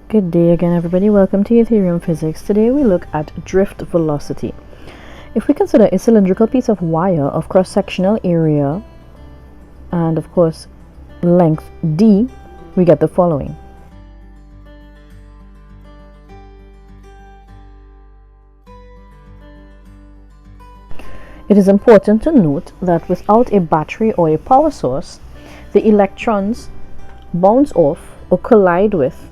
Good day again, everybody. Welcome to Ethereum Physics. Today we look at drift velocity. If we consider a cylindrical piece of wire of cross-sectional area and, of course, length d, we get the following. It is important to note that without a battery or a power source, the electrons bounce off or collide with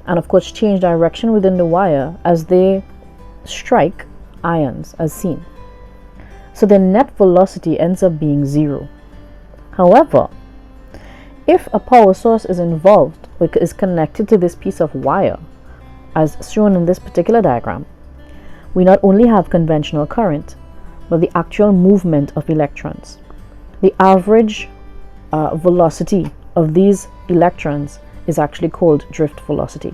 and of course change direction within the wire as they strike ions as seen. So the net velocity ends up being zero. However, if a power source is involved or is connected to this piece of wire, as shown in this particular diagram, we not only have conventional current, but the actual movement of electrons. The average velocity of these electrons is actually called drift velocity.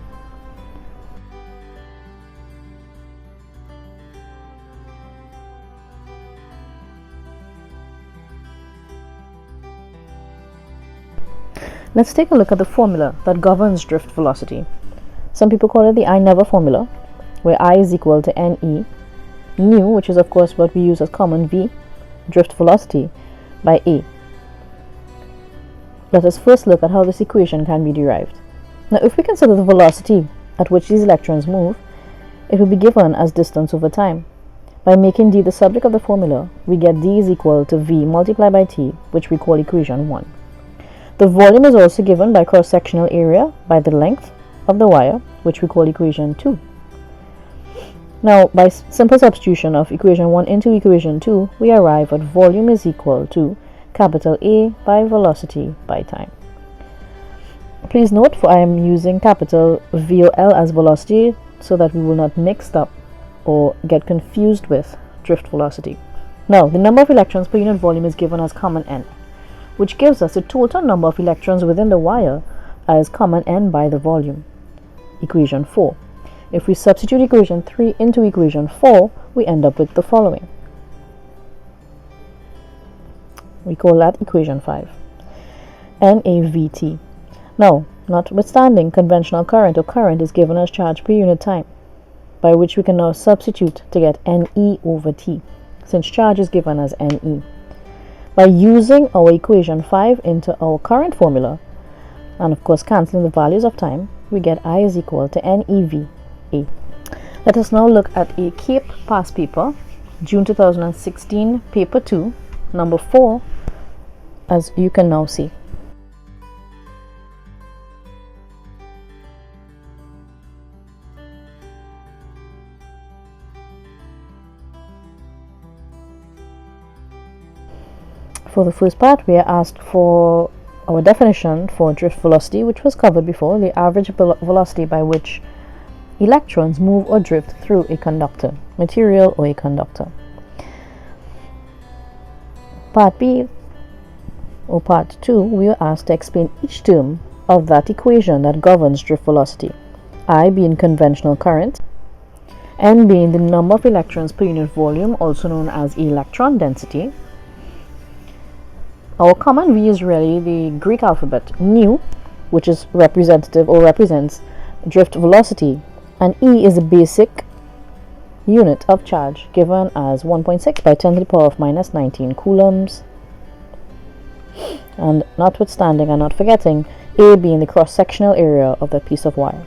Let's take a look at the formula that governs drift velocity. Some people call it the I never formula, where I is equal to NE, nu, which is of course what we use as common V, drift velocity, by A. Let us first look at how this equation can be derived. Now, if we consider the velocity at which these electrons move, it will be given as distance over time. By making d the subject of the formula, we get d is equal to v multiplied by t, which we call equation 1. The volume is also given by cross-sectional area by the length of the wire, which we call equation 2. Now, by simple substitution of equation 1 into equation 2, we arrive at volume is equal to capital A by velocity by time. Please note, for I am using capital V or L as velocity so that we will not mix up or get confused with drift velocity. Now, the number of electrons per unit volume is given as common n, which gives us the total number of electrons within the wire as common n by the volume, equation 4. If we substitute equation 3 into equation 4, we end up with the following. We call that equation 5, NAVT. Now, notwithstanding conventional current or current is given as charge per unit time, by which we can now substitute to get NE over T, since charge is given as NE. By using our equation 5 into our current formula, and of course cancelling the values of time, we get I is equal to NEV A. Let us now look at a CAPE past paper, June 2016, paper 2, number 4, as you can now see. For the first part, we are asked for our definition for drift velocity, which was covered before, the average velocity by which electrons move or drift through a conductor, material or a conductor. Part B, or part 2, we are asked to explain each term of that equation that governs drift velocity. I being conventional current, N being the number of electrons per unit volume, also known as electron density. Our common V is really the Greek alphabet nu, which is representative or represents drift velocity, and E is the basic unit of charge, given as 1.6 by 10 to the power of minus 19 coulombs. And notwithstanding and not forgetting, A being the cross-sectional area of the piece of wire.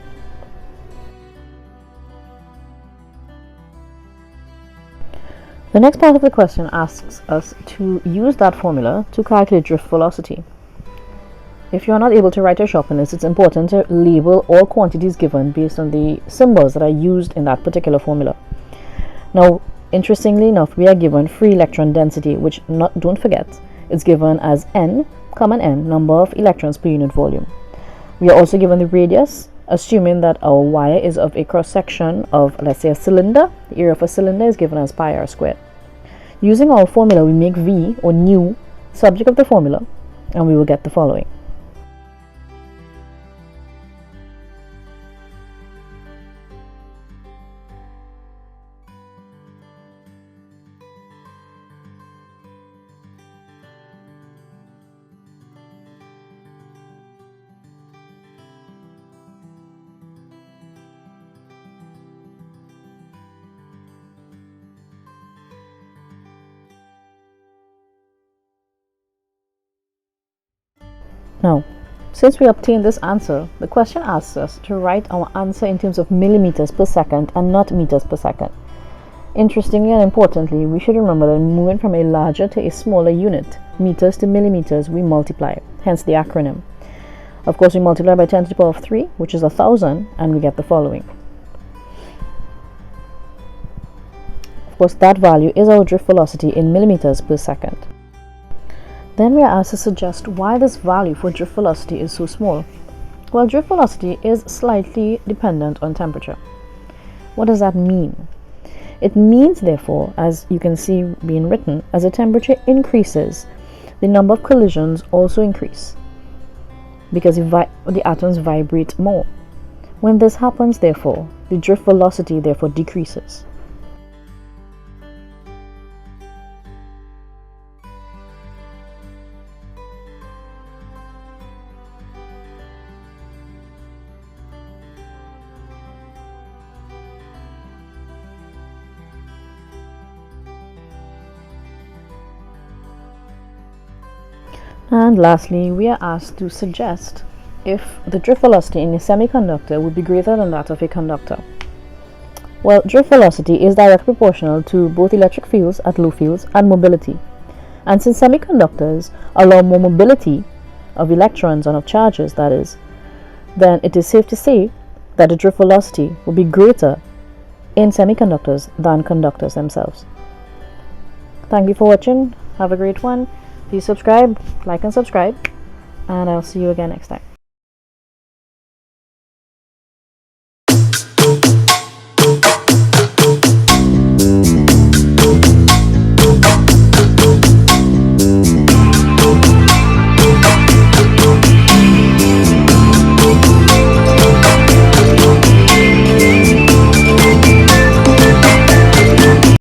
The next part of the question asks us to use that formula to calculate drift velocity. If you are not able to write a shopping list, it's important to label all quantities given based on the symbols that are used in that particular formula. Now, interestingly enough, we are given free electron density, which don't forget, is given as N, common N, number of electrons per unit volume. We are also given the radius, assuming that our wire is of a cross-section of, let's say, a cylinder. The area of a cylinder is given as pi r squared. Using our formula, we make V, or nu, subject of the formula, and we will get the following. Now, since we obtained this answer, the question asks us to write our answer in terms of millimeters per second and not meters per second. Interestingly and importantly, we should remember that moving from a larger to a smaller unit, meters to millimeters, we multiply, hence the acronym. Of course, we multiply by 10 to the power of 3, which is 1,000, and we get the following. Of course, that value is our drift velocity in millimeters per second. Then we are asked to suggest why this value for drift velocity is so small. Well, drift velocity is slightly dependent on temperature. What does that mean? It means, therefore, as you can see being written, as the temperature increases, the number of collisions also increase because the atoms vibrate more. When this happens, therefore, the drift velocity therefore decreases. And lastly, we are asked to suggest if the drift velocity in a semiconductor would be greater than that of a conductor. Well, drift velocity is directly proportional to both electric fields at low fields and mobility. And since semiconductors allow more mobility of electrons and of charges, that is, then it is safe to say that the drift velocity will be greater in semiconductors than conductors themselves. Thank you for watching. Have a great one. Please subscribe, like and subscribe, and I'll see you again next time.